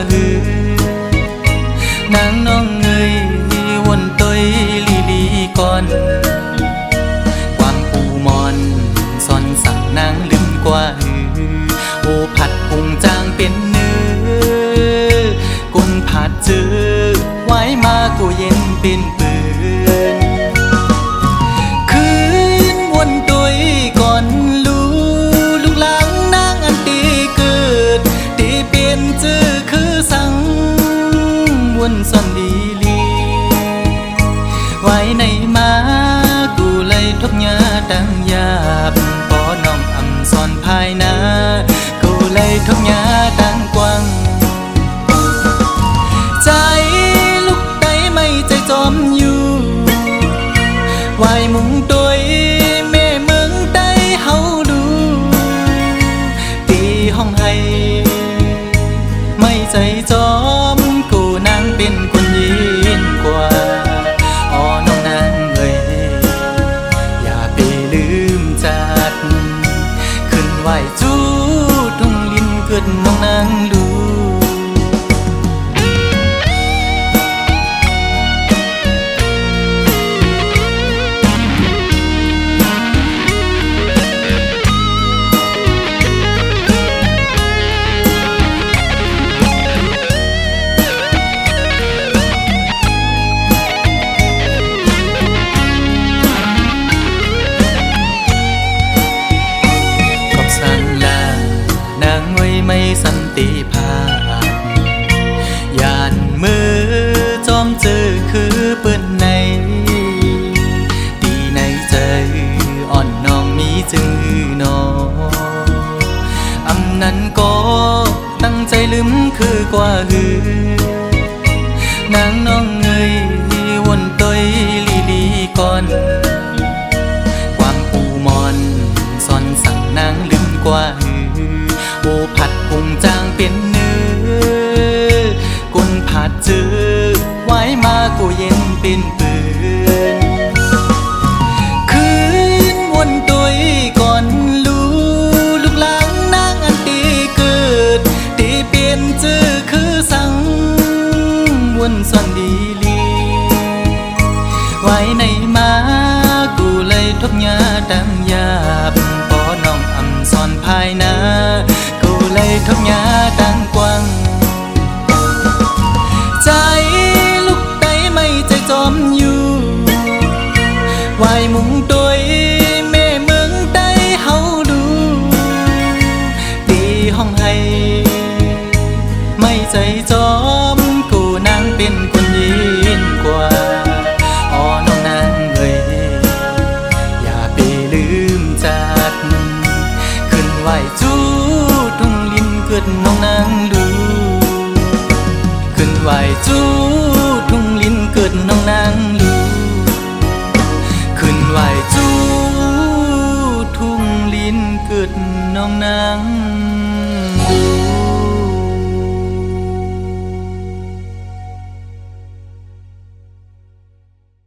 หือนางน้องเงยวนตยลีลีก่อนกวางปูมอนซอนสั่งนางลืมกว่าหือโอผัดพุงจางเป็นเนื้อกุนผัดเจอไว้มากูเย็นเป็นปืนคืนวนตยก่อนลูกหลังนางอันตีเกิดตีเปลี่ยนเจอคือสั่งวนซ่อนดีลีไว้ในมากูเลยทุกยาดังยาบปอน้องอำซ่อนภายนากูเลยทุกยาดังกว้างใจลูกไตไม่ใจจอมอยู่ไว้มุงตัวแม่เมืองใต้เฮาดูตีห้องให้ไม่ใจจอมกูนางเป็นคนยินกว่าอ๋อน้องนางเอ้ยอย่าไปลืมจัดขึ้นไหวจูทุ่งลินเกิดน้องนางดูไม่สันติภาพยานมือจอมเจอคือเปิ้นในดีในใจอ่อนน้องมีจื้อนออำนั้นก็ตั้งใจลืมคือกว่าหือนางน้องเงยวนตยลีลีก่อนกวางปูมอนซอนสั่งนางลืมกว่าหือโอผัดพุงจางเป็นเนื้อกุนผัดเจอไว้มากูเย็นเป็นปืนคืนวนตยก่อนลูกหลังนางอันตีเกิดตีเปลี่ยนเจอคือสั่งวนซ่อนดีลีไว้ในมากูเลยทุกยาดังยาบปอน้องอำซ่อนภายนาเลยทุกยาดังกว้างใจลูกไตไม่ใจจอมอยู่ไว้มุงตัวแม่เมืองใต้เฮาดูตีห้องให้ไม่ใจจอมกูนางเป็นคนยินกว่าอ๋อน้องนางเอ้ยอย่าไปลืมจัดขึ้นไหวจูเกิดน้องนางดูขึ้นไหวจูทุ่งลินเกิดน้องนางดูขึ้นไหวจูทุ่งลินเกิดน้องนาง